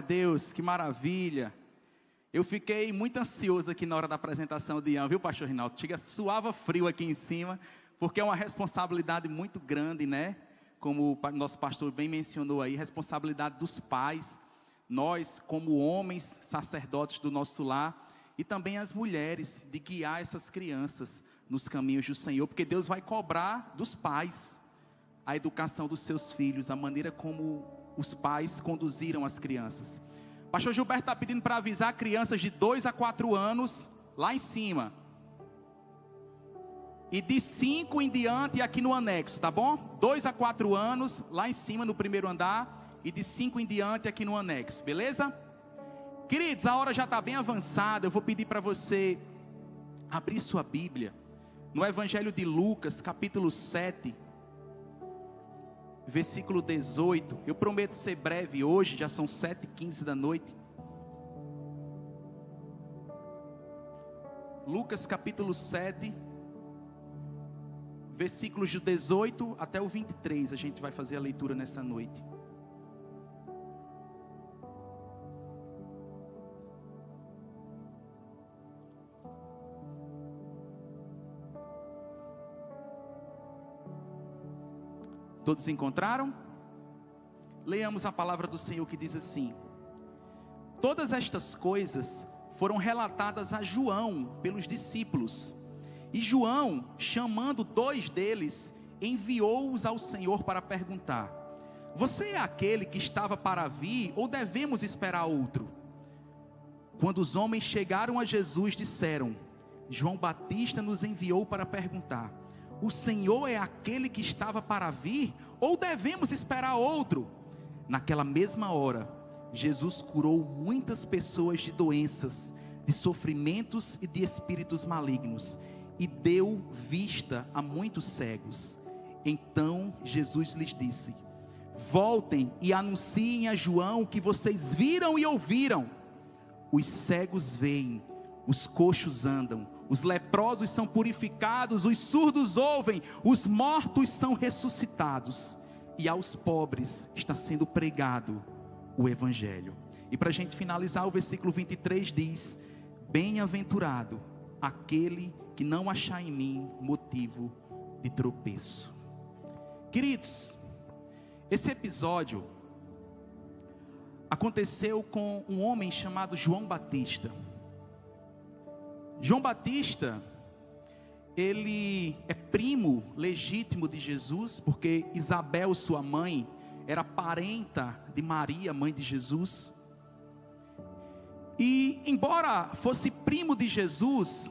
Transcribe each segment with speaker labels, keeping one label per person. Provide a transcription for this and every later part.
Speaker 1: Deus, que maravilha. Eu fiquei muito ansioso aqui na hora da apresentação de Ian, viu, pastor Rinaldo? Suava frio aqui em cima, porque é uma responsabilidade muito grande, né? Como o nosso pastor bem mencionou aí, responsabilidade dos pais, nós como homens, sacerdotes do nosso lar, e também as mulheres, de guiar essas crianças nos caminhos do Senhor, porque Deus vai cobrar dos pais a educação dos seus filhos, a maneira como os pais conduziram as crianças. Pastor Gilberto está pedindo para avisar crianças de 2 a 4 anos, lá em cima. E de 5 em diante aqui no anexo, tá bom? 2 a 4 anos, lá em cima no primeiro andar. E de 5 em diante aqui no anexo, beleza? Queridos, a hora já está bem avançada. Eu vou pedir para você abrir sua Bíblia no Evangelho de Lucas, capítulo 7. Versículo 18, eu prometo ser breve hoje, já são 7h15 da noite. Lucas capítulo 7, versículos de 18 até o 23, a gente vai fazer a leitura nessa noite. Todos encontraram? Leamos a palavra do Senhor que diz assim: todas estas coisas foram relatadas a João pelos discípulos, e João, chamando 2 deles, enviou-os ao Senhor para perguntar: você é aquele que estava para vir, ou devemos esperar outro? Quando os homens chegaram a Jesus, disseram: João Batista nos enviou para perguntar: o Senhor é aquele que estava para vir, ou devemos esperar outro? Naquela mesma hora, Jesus curou muitas pessoas de doenças, de sofrimentos e de espíritos malignos, e deu vista a muitos cegos. Então Jesus lhes disse: voltem e anunciem a João o que vocês viram e ouviram. Os cegos veem, os coxos andam, os leprosos são purificados, os surdos ouvem, os mortos são ressuscitados, e aos pobres está sendo pregado o Evangelho. E para a gente finalizar, o versículo 23 diz: bem-aventurado aquele que não achar em mim motivo de tropeço. Queridos, esse episódio aconteceu com um homem chamado João Batista. João Batista, ele é primo legítimo de Jesus, porque Isabel, sua mãe, era parenta de Maria, mãe de Jesus. E embora fosse primo de Jesus,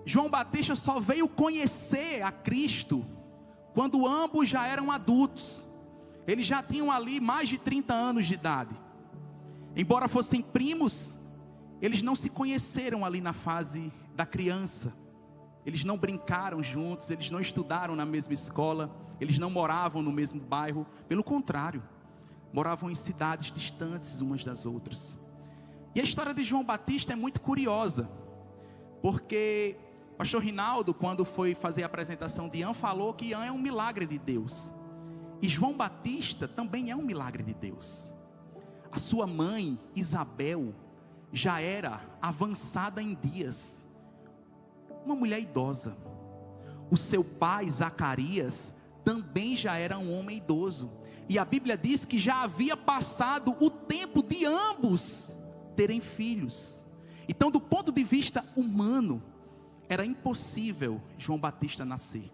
Speaker 1: João Batista só veio conhecer a Cristo quando ambos já eram adultos. Eles já tinham ali mais de 30 anos de idade. Embora fossem primos, eles não se conheceram ali na fase da criança. Eles não brincaram juntos, eles não estudaram na mesma escola, eles não moravam no mesmo bairro. Pelo contrário, moravam em cidades distantes umas das outras. E a história de João Batista é muito curiosa, porque o pastor Rinaldo, quando foi fazer a apresentação de Ian, falou que Ian é um milagre de Deus. E João Batista também é um milagre de Deus. A sua mãe, Isabel, já era avançada em dias, uma mulher idosa. O seu pai, Zacarias, também já era um homem idoso. E a Bíblia diz que já havia passado o tempo de ambos terem filhos. Então, do ponto de vista humano, era impossível João Batista nascer.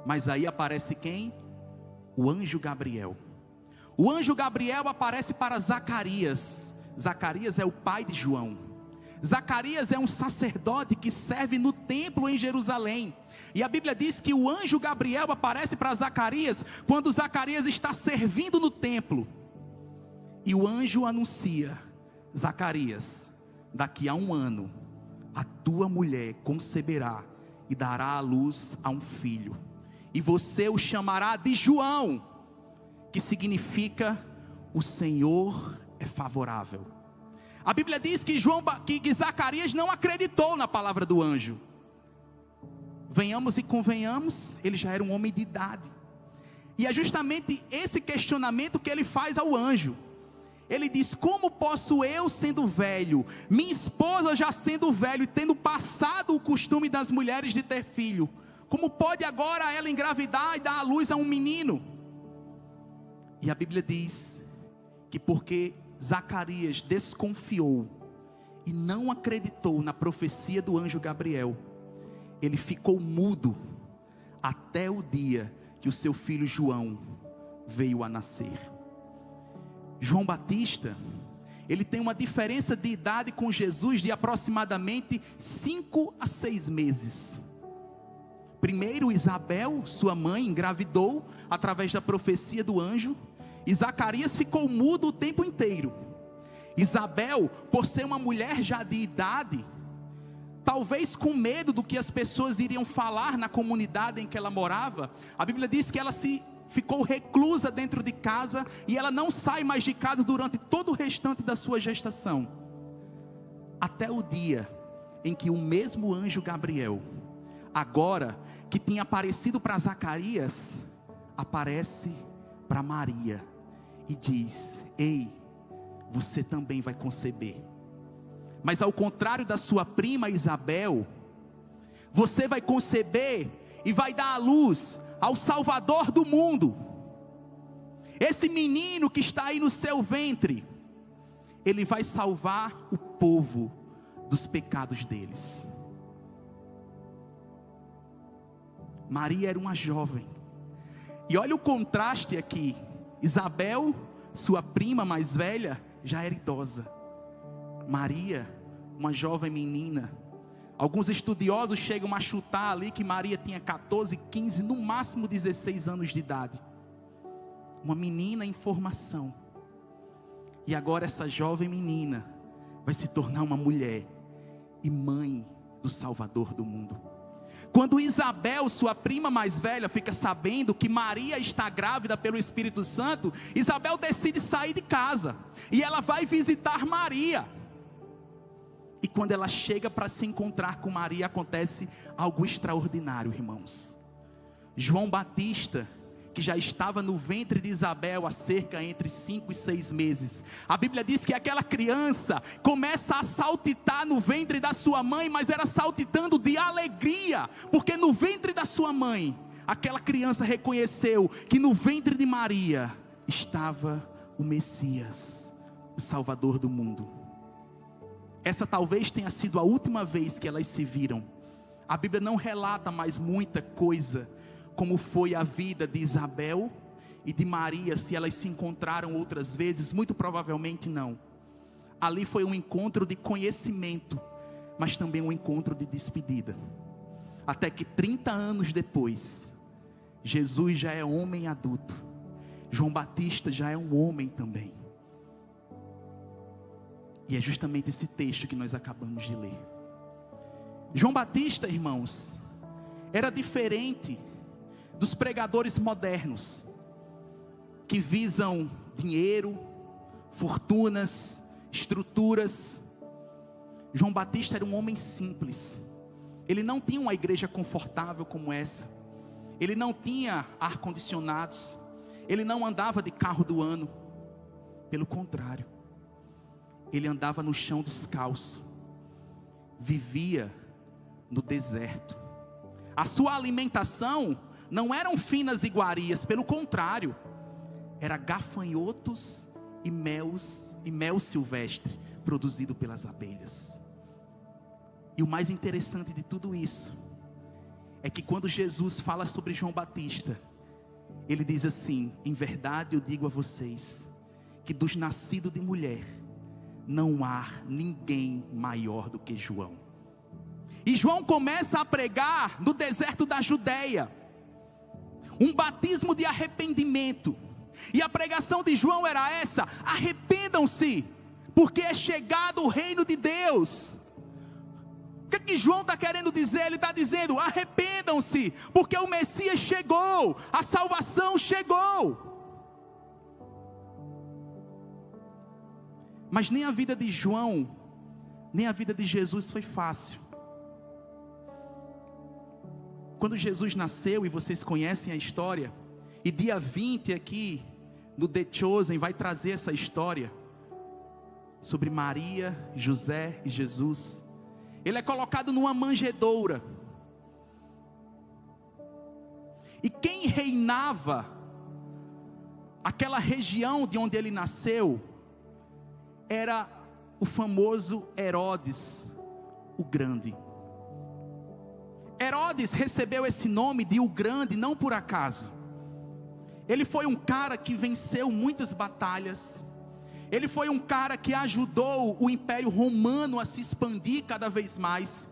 Speaker 1: Mas aí aparece quem? O anjo Gabriel. O anjo Gabriel aparece para Zacarias. Zacarias é o pai de João. Zacarias é um sacerdote que serve no templo em Jerusalém. E a Bíblia diz que o anjo Gabriel aparece para Zacarias quando Zacarias está servindo no templo. E o anjo anuncia: Zacarias, daqui a 1 ano, a tua mulher conceberá e dará à luz a um filho. E você o chamará de João, que significa o Senhor é favorável. A Bíblia diz que Zacarias não acreditou na palavra do anjo. Venhamos e convenhamos, ele já era um homem de idade. E é justamente esse questionamento que ele faz ao anjo. Ele diz: como posso eu, sendo velho, minha esposa já sendo velho e tendo passado o costume das mulheres de ter filho, como pode agora ela engravidar e dar à luz a um menino? E a Bíblia diz que porque Zacarias desconfiou e não acreditou na profecia do anjo Gabriel, ele ficou mudo até o dia que o seu filho João veio a nascer. João Batista, ele tem uma diferença de idade com Jesus de aproximadamente 5 a 6 meses. Primeiro, Isabel, sua mãe, engravidou através da profecia do anjo, e Zacarias ficou mudo o tempo inteiro. Isabel, por ser uma mulher já de idade, talvez com medo do que as pessoas iriam falar na comunidade em que ela morava, a Bíblia diz que ela ficou reclusa dentro de casa, e ela não sai mais de casa durante todo o restante da sua gestação, até o dia em que o mesmo anjo Gabriel, agora que tinha aparecido para Zacarias, aparece para Maria e diz: ei, você também vai conceber, mas ao contrário da sua prima Isabel, você vai conceber e vai dar à luz ao Salvador do mundo. Esse menino que está aí no seu ventre, ele vai salvar o povo dos pecados deles. Maria era uma jovem, e olha o contraste aqui. Isabel, sua prima mais velha, já era idosa. Maria, uma jovem menina. Alguns estudiosos chegam a chutar ali que Maria tinha 14, 15, no máximo 16 anos de idade. Uma menina em formação. E agora essa jovem menina vai se tornar uma mulher e mãe do Salvador do mundo. Quando Isabel, sua prima mais velha, fica sabendo que Maria está grávida pelo Espírito Santo, Isabel decide sair de casa, e ela vai visitar Maria. E quando ela chega para se encontrar com Maria, acontece algo extraordinário, irmãos. João Batista, que já estava no ventre de Isabel há cerca entre 5 e 6 meses, a Bíblia diz que aquela criança começa a saltitar no ventre da sua mãe, mas era saltitando de alegria, porque no ventre da sua mãe, aquela criança reconheceu que no ventre de Maria estava o Messias, o Salvador do mundo. Essa talvez tenha sido a última vez que elas se viram. A Bíblia não relata mais muita coisa, como foi a vida de Isabel e de Maria, se elas se encontraram outras vezes, muito provavelmente não. Ali foi um encontro de conhecimento, mas também um encontro de despedida. Até que 30 anos depois, Jesus já é homem adulto, João Batista já é um homem também. E é justamente esse texto que nós acabamos de ler. João Batista, irmãos, era diferente dos pregadores modernos, que visam dinheiro, fortunas, estruturas. João Batista era um homem simples. Ele não tinha uma igreja confortável como essa. Ele não tinha ar-condicionados. Ele não andava de carro do ano. Pelo contrário, ele andava no chão descalço. Vivia no deserto. A sua alimentação não eram finas iguarias, pelo contrário, era gafanhotos e mel silvestre, produzido pelas abelhas. E o mais interessante de tudo isso, é que quando Jesus fala sobre João Batista, ele diz assim: em verdade eu digo a vocês, que dos nascidos de mulher, não há ninguém maior do que João. E João começa a pregar no deserto da Judeia, um batismo de arrependimento. E a pregação de João era essa: arrependam-se, porque é chegado o reino de Deus. O que João está querendo dizer? Ele está dizendo: arrependam-se, porque o Messias chegou, a salvação chegou. Mas nem a vida de João, nem a vida de Jesus foi fácil. Quando Jesus nasceu, e vocês conhecem a história, e dia 20 aqui, no The Chosen, vai trazer essa história. sobre Maria, José e Jesus. Ele é colocado numa manjedoura. E quem reinava aquela região de onde ele nasceu era o famoso Herodes o Grande. Herodes recebeu esse nome de o Grande não por acaso. Ele foi um cara que venceu muitas batalhas. Ele foi um cara que ajudou o Império Romano a se expandir cada vez mais.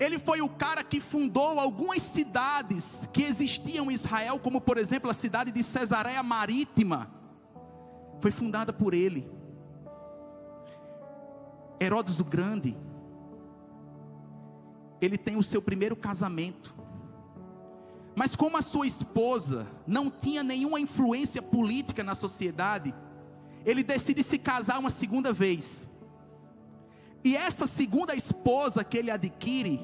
Speaker 1: Ele foi o cara que fundou algumas cidades que existiam em Israel, como por exemplo a cidade de Cesareia Marítima. Foi fundada por ele. Herodes o Grande, ele tem o seu primeiro casamento. Mas como a sua esposa não tinha nenhuma influência política na sociedade, ele decide se casar uma segunda vez. E essa segunda esposa que ele adquire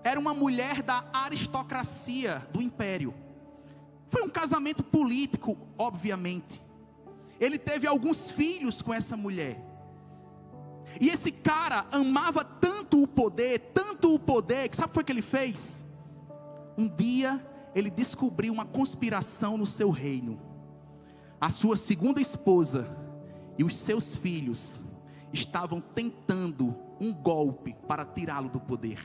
Speaker 1: era uma mulher da aristocracia do império. Foi um casamento político, obviamente. Ele teve alguns filhos com essa mulher. E esse cara amava tanto o poder, que sabe o que foi que ele fez? Um dia ele descobriu uma conspiração no seu reino. A sua segunda esposa e os seus filhos estavam tentando um golpe para tirá-lo do poder.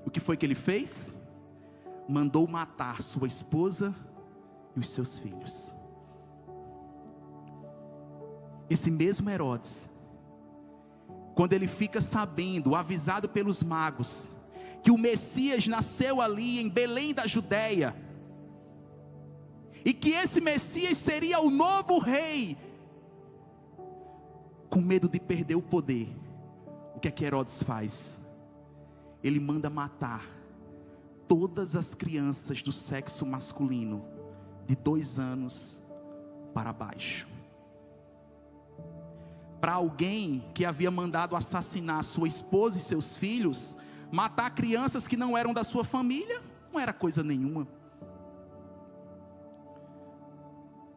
Speaker 1: O que foi que ele fez? Mandou matar sua esposa e os seus filhos. Esse mesmo Herodes, quando ele fica sabendo, avisado pelos magos, que o Messias nasceu ali em Belém da Judéia, e que esse Messias seria o novo rei, com medo de perder o poder, o que é que Herodes faz? Ele manda matar todas as crianças do sexo masculino, de 2 anos para baixo. Para alguém que havia mandado assassinar sua esposa e seus filhos, matar crianças que não eram da sua família, não era coisa nenhuma.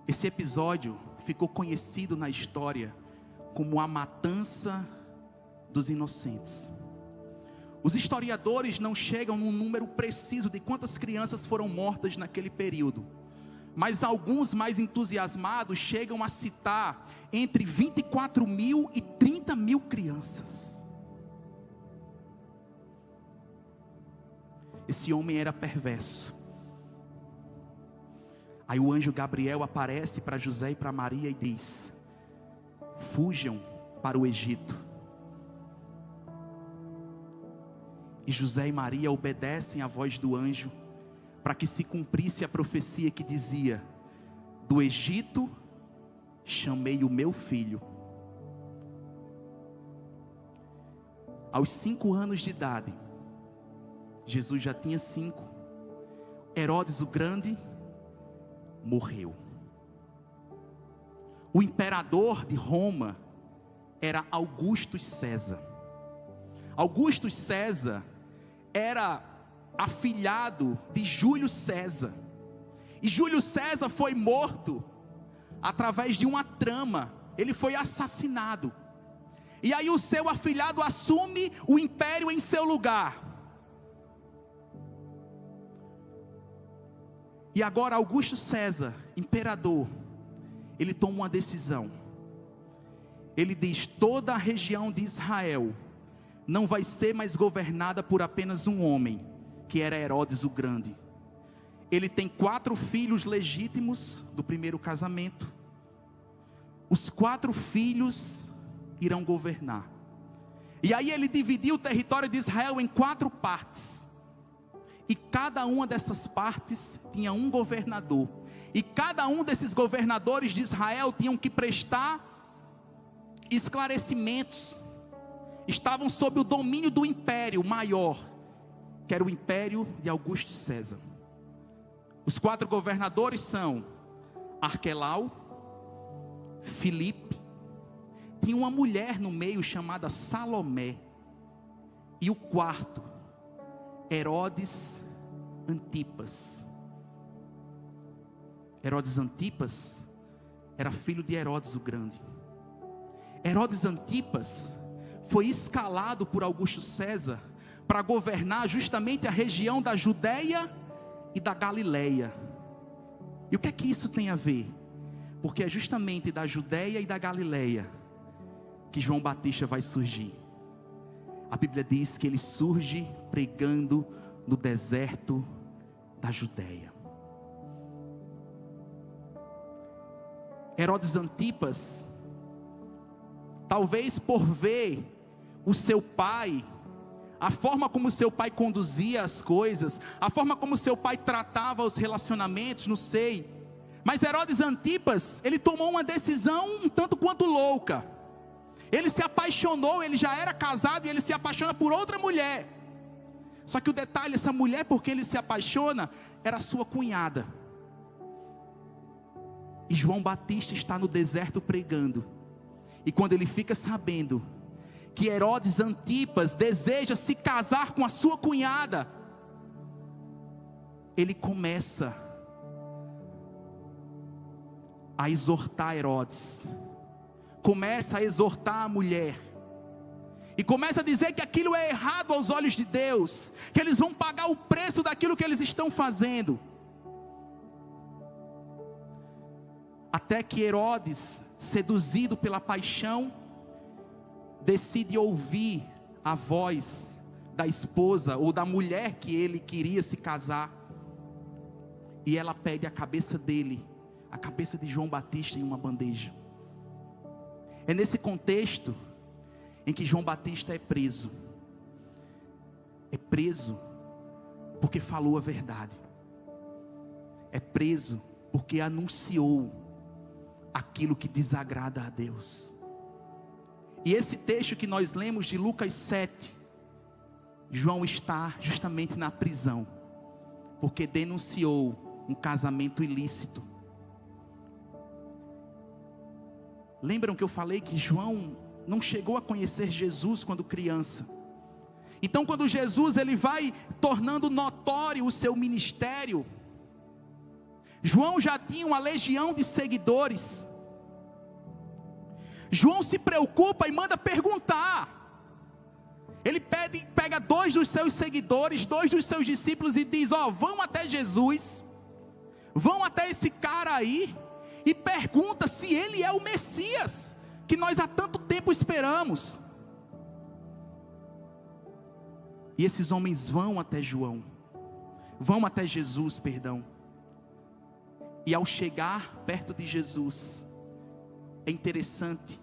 Speaker 1: Esse episódio ficou conhecido na história como a matança dos inocentes. Os historiadores não chegam num número preciso de quantas crianças foram mortas naquele período, mas alguns mais entusiasmados chegam a citar entre 24 mil e 30 mil crianças. Esse homem era perverso. Aí o anjo Gabriel aparece para José e para Maria e diz: fujam para o Egito. E José e Maria obedecem à voz do anjo, para que se cumprisse a profecia que dizia: do Egito chamei o meu filho. Aos 5 anos de idade, Jesus já tinha 5. Herodes o Grande morreu. O imperador de Roma era Augusto César. Augusto César era afilhado de Júlio César. E Júlio César foi morto através de uma trama. Ele foi assassinado. E aí o seu afilhado assume o império em seu lugar. E agora Augusto César, imperador, ele toma uma decisão. Ele diz: toda a região de Israel não vai ser mais governada por apenas um homem, que era Herodes o Grande. Ele tem 4 filhos legítimos do primeiro casamento. Os 4 filhos irão governar. E aí ele dividiu o território de Israel em 4 partes. E cada uma dessas partes tinha um governador. E cada um desses governadores de Israel tinham que prestar esclarecimentos. Estavam sob o domínio do império maior, que era o império de Augusto César. Os 4 governadores são Arquelau, Filipe, tinha uma mulher no meio chamada Salomé, e o 4, Herodes Antipas. Herodes Antipas era filho de Herodes o Grande. Herodes Antipas foi escalado por Augusto César para governar justamente a região da Judeia e da Galileia. E o que é que isso tem a ver? Porque é justamente da Judeia e da Galileia que João Batista vai surgir. A Bíblia diz que ele surge pregando no deserto da Judeia. Herodes Antipas, talvez por ver o seu pai, a forma como seu pai conduzia as coisas, a forma como seu pai tratava os relacionamentos, não sei. Mas Herodes Antipas, ele tomou uma decisão um tanto quanto louca. Ele se apaixonou, ele já era casado e ele se apaixona por outra mulher. Só que o detalhe, essa mulher por quem ele se apaixona, era sua cunhada. E João Batista está no deserto pregando. E quando ele fica sabendo que Herodes Antipas deseja se casar com a sua cunhada, ele começa a exortar Herodes, começa a exortar a mulher, e começa a dizer que aquilo é errado aos olhos de Deus, que eles vão pagar o preço daquilo que eles estão fazendo. Até que Herodes, seduzido pela paixão, decide ouvir a voz da esposa ou da mulher que ele queria se casar, e ela pede a cabeça dele, a cabeça de João Batista em uma bandeja. É nesse contexto em que João Batista é preso. É preso porque falou a verdade. É preso porque anunciou aquilo que desagrada a Deus. E esse texto que nós lemos de Lucas 7, João está justamente na prisão, porque denunciou um casamento ilícito. Lembram que eu falei que João não chegou a conhecer Jesus quando criança? Então quando Jesus ele vai tornando notório o seu ministério, João já tinha uma legião de seguidores. João se preocupa e manda perguntar. Ele pega 2 dos seus seguidores, 2 dos seus discípulos e diz: vão até Jesus, vão até esse cara aí e pergunta se ele é o Messias que nós há tanto tempo esperamos. E esses homens vão até Jesus, E ao chegar perto de Jesus, é interessante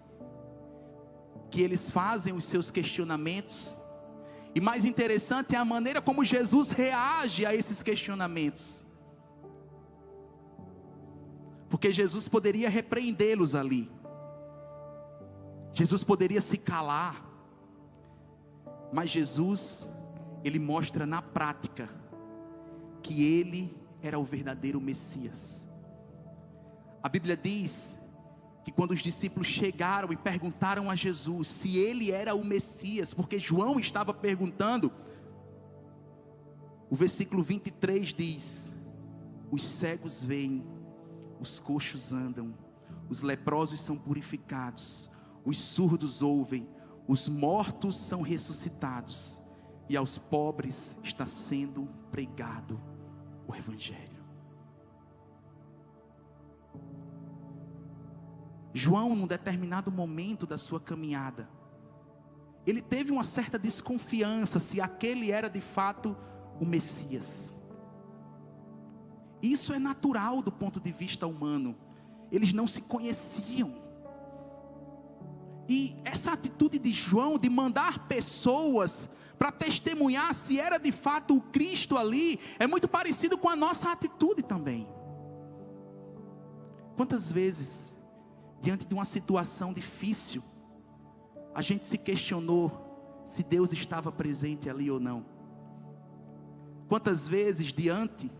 Speaker 1: que eles fazem os seus questionamentos, e mais interessante é a maneira como Jesus reage a esses questionamentos. Porque Jesus poderia repreendê-los ali, Jesus poderia se calar, mas Jesus, ele mostra na prática que ele era o verdadeiro Messias. A Bíblia diz que quando os discípulos chegaram e perguntaram a Jesus se ele era o Messias, porque João estava perguntando, o versículo 23 diz: os cegos veem, os coxos andam, os leprosos são purificados, os surdos ouvem, os mortos são ressuscitados, e aos pobres está sendo pregado o Evangelho. João, num determinado momento da sua caminhada, ele teve uma certa desconfiança se aquele era de fato o Messias. Isso é natural do ponto de vista humano. Eles não se conheciam. E essa atitude de João de mandar pessoas para testemunhar se era de fato o Cristo ali, é muito parecido com a nossa atitude também. Quantas vezes, diante de uma situação difícil, a gente se questionou se Deus estava presente ali ou não? Quantas vezes, diante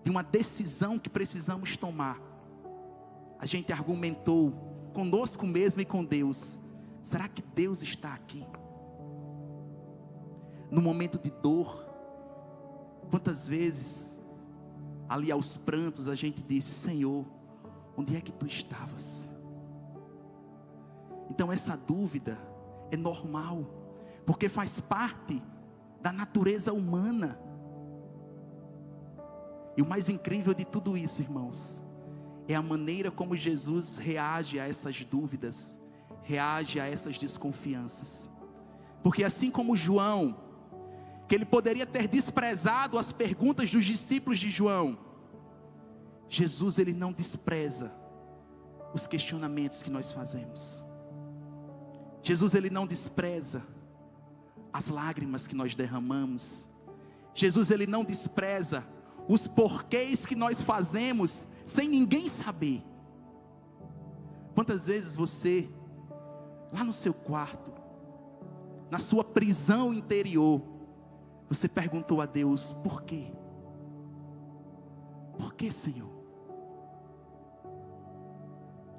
Speaker 1: de uma decisão que precisamos tomar, a gente argumentou conosco mesmo e com Deus: será que Deus está aqui? No momento de dor, quantas vezes, ali aos prantos, a gente disse: Senhor, onde é que Tu estavas? Então essa dúvida é normal, porque faz parte da natureza humana. E o mais incrível de tudo isso, irmãos, é a maneira como Jesus reage a essas dúvidas, reage a essas desconfianças. Porque assim como João, que ele poderia ter desprezado as perguntas dos discípulos de João, Jesus, ele não despreza os questionamentos que nós fazemos. Jesus, ele não despreza as lágrimas que nós derramamos. Jesus, ele não despreza os porquês que nós fazemos sem ninguém saber. Quantas vezes você, lá no seu quarto, na sua prisão interior, você perguntou a Deus: por quê? Por que, Senhor?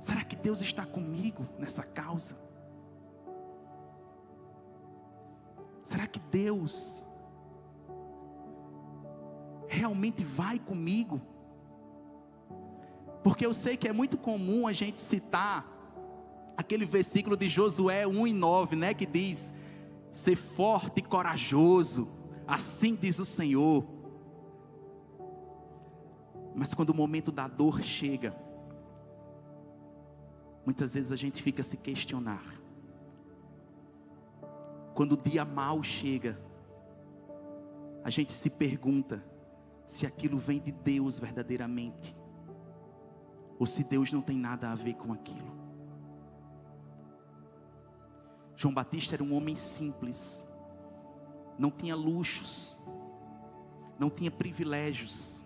Speaker 1: Será que Deus está comigo nessa causa? Será que Deus realmente vai comigo? Porque eu sei que é muito comum a gente citar aquele versículo de Josué 1:9, né, que diz: ser forte e corajoso, assim diz o Senhor. Mas quando o momento da dor chega, muitas vezes a gente fica a se questionar. Quando o dia mau chega, a gente se pergunta se aquilo vem de Deus verdadeiramente, ou se Deus não tem nada a ver com aquilo. João Batista era um homem simples, não tinha luxos, não tinha privilégios.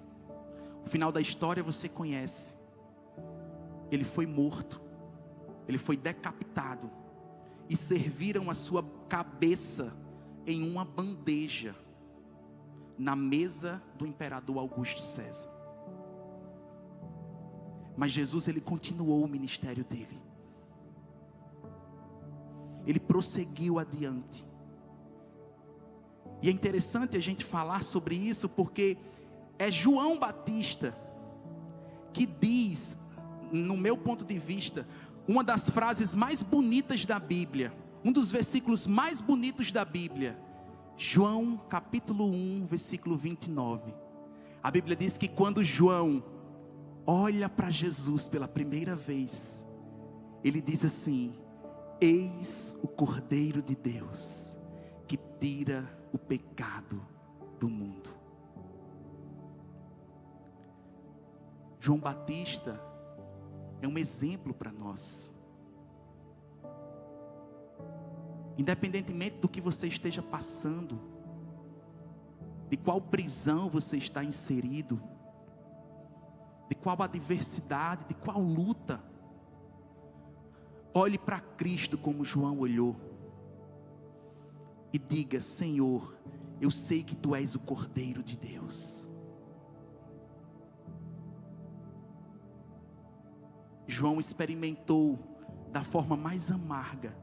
Speaker 1: O final da história você conhece. Ele foi morto, ele foi decapitado, e serviram a sua cabeça em uma bandeja, na mesa do imperador Augusto César. Mas Jesus, ele continuou o ministério dele. Ele prosseguiu adiante. E é interessante a gente falar sobre isso, porque é João Batista que diz, no meu ponto de vista, uma das frases mais bonitas da Bíblia, um dos versículos mais bonitos da Bíblia. João capítulo 1, versículo 29. A Bíblia diz que quando João olha para Jesus pela primeira vez, ele diz assim: eis o Cordeiro de Deus, que tira o pecado do mundo. João Batista é um exemplo para nós. Independentemente do que você esteja passando, de qual prisão você está inserido, de qual adversidade, de qual luta, olhe para Cristo como João olhou e diga: Senhor, eu sei que Tu és o Cordeiro de Deus. João experimentou da forma mais amarga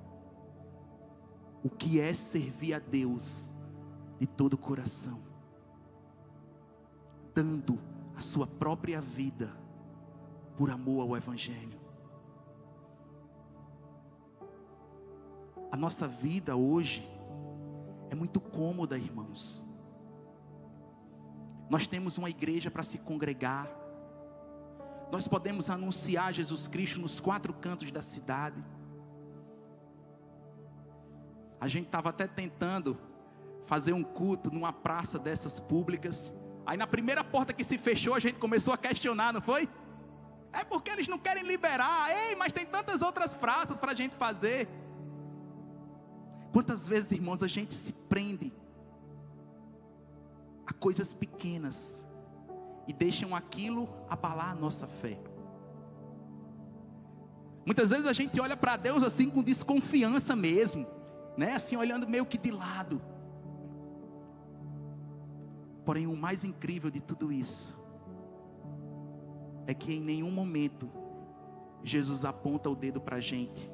Speaker 1: o que é servir a Deus de todo o coração, dando a sua própria vida por amor ao Evangelho. A nossa vida hoje é muito cômoda, irmãos. Nós temos uma igreja para se congregar, nós podemos anunciar Jesus Cristo nos 4 cantos da cidade. A gente estava até tentando fazer um culto numa praça dessas públicas. Aí na primeira porta que se fechou, a gente começou a questionar, não foi? É porque eles não querem liberar. Ei, mas tem tantas outras praças para a gente fazer. Quantas vezes, irmãos, a gente se prende a coisas pequenas e deixam aquilo abalar a nossa fé. Muitas vezes a gente olha para Deus assim com desconfiança mesmo, né? Assim olhando meio que de lado. Porém, o mais incrível de tudo isso é que em nenhum momento Jesus aponta o dedo para a gente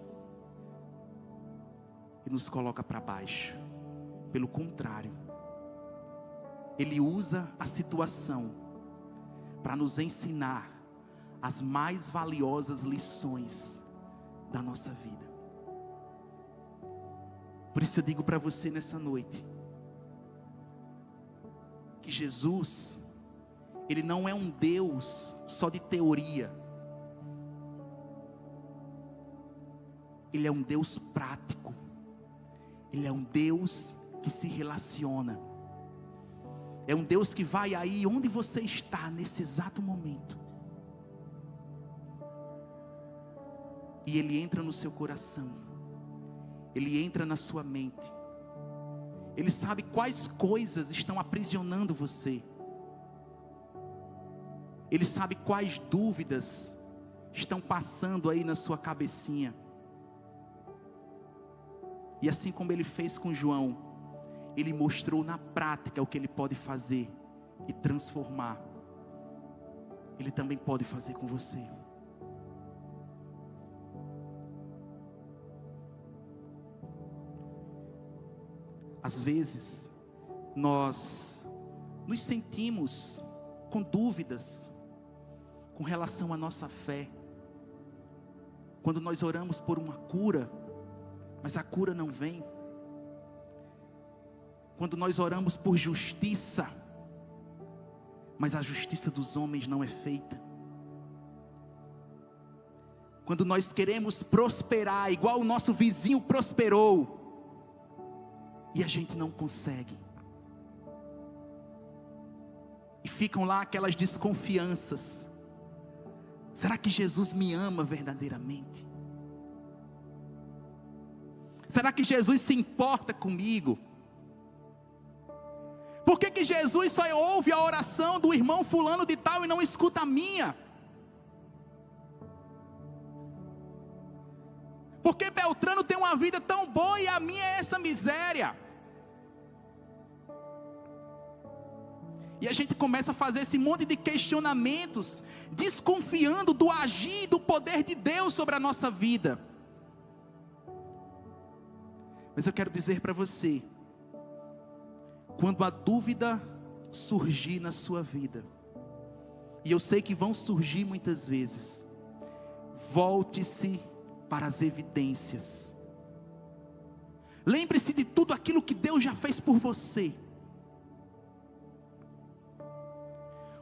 Speaker 1: e nos coloca para baixo. Pelo contrário, Ele usa a situação para nos ensinar as mais valiosas lições da nossa vida. Por isso eu digo para você nessa noite, que Jesus, Ele não é um Deus só de teoria. Ele é um Deus prático. Ele é um Deus que se relaciona. É um Deus que vai aí onde você está nesse exato momento. E Ele entra no seu coração. Ele entra na sua mente. Ele sabe quais coisas estão aprisionando você. Ele sabe quais dúvidas estão passando aí na sua cabecinha. E assim como Ele fez com João, Ele mostrou na prática o que Ele pode fazer e transformar. Ele também pode fazer com você. Às vezes, nós nos sentimos com dúvidas com relação à nossa fé. Quando nós oramos por uma cura, mas a cura não vem. Quando nós oramos por justiça, mas a justiça dos homens não é feita. Quando nós queremos prosperar, igual o nosso vizinho prosperou, e a gente não consegue. E ficam lá aquelas desconfianças. Será que Jesus me ama verdadeiramente? Será que Jesus se importa comigo? Por que Jesus só ouve a oração do irmão fulano de tal e não escuta a minha? Por que Beltrano tem uma vida tão boa e a minha é essa miséria? E a gente começa a fazer esse monte de questionamentos, desconfiando do agir e do poder de Deus sobre a nossa vida. Mas eu quero dizer para você, quando a dúvida surgir na sua vida, e eu sei que vão surgir muitas vezes, volte-se para as evidências. Lembre-se de tudo aquilo que Deus já fez por você.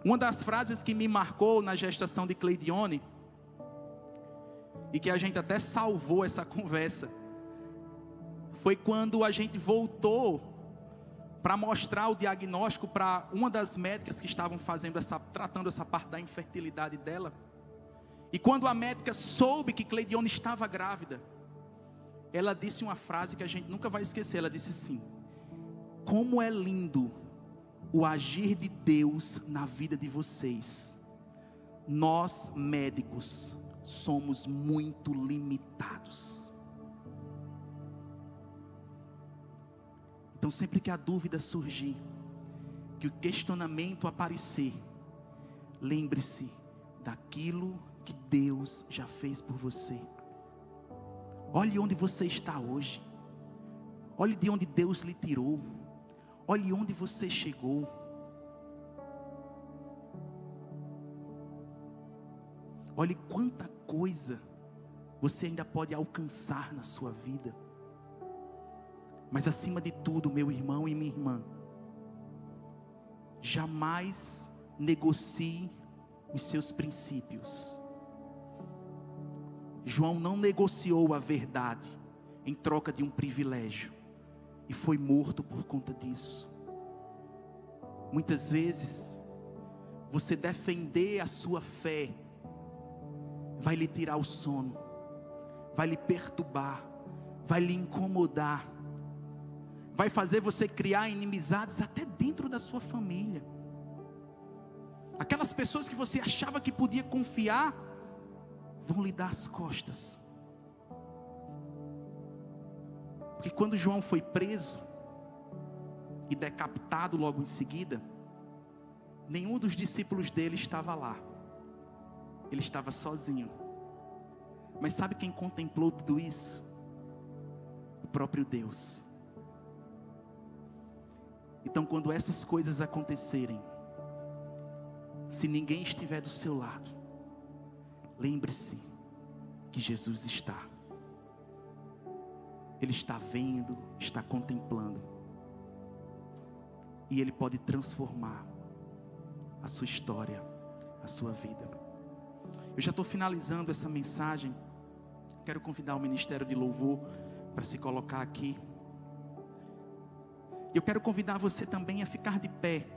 Speaker 1: Uma das frases que me marcou na gestação de Cleidione, e que a gente até salvou essa conversa, foi quando a gente voltou para mostrar o diagnóstico para uma das médicas que estavam tratando essa parte da infertilidade dela. E quando a médica soube que Cleidione estava grávida, ela disse uma frase que a gente nunca vai esquecer. Ela disse assim: como é lindo o agir de Deus na vida de vocês. Nós médicos somos muito limitados. Então sempre que a dúvida surgir, que o questionamento aparecer, lembre-se daquilo que Deus já fez por você. Olhe onde você está hoje. Olhe de onde Deus lhe tirou. Olhe onde você chegou. Olhe quanta coisa você ainda pode alcançar na sua vida. Mas acima de tudo, meu irmão e minha irmã, jamais negocie os seus princípios. João não negociou a verdade em troca de um privilégio, e foi morto por conta disso. Muitas vezes, você defender a sua fé vai lhe tirar o sono, vai lhe perturbar, vai lhe incomodar, vai fazer você criar inimizades até dentro da sua família. Aquelas pessoas que você achava que podia confiar, vão lhe dar as costas. Porque quando João foi preso e decapitado logo em seguida, nenhum dos discípulos dele estava lá. Ele estava sozinho. Mas sabe quem contemplou tudo isso? O próprio Deus. Então, quando essas coisas acontecerem, se ninguém estiver do seu lado, lembre-se que Jesus está. Ele está vendo, está contemplando. E Ele pode transformar a sua história, a sua vida. Eu já estou finalizando essa mensagem. Quero convidar o Ministério de Louvor para se colocar aqui. Eu quero convidar você também a ficar de pé.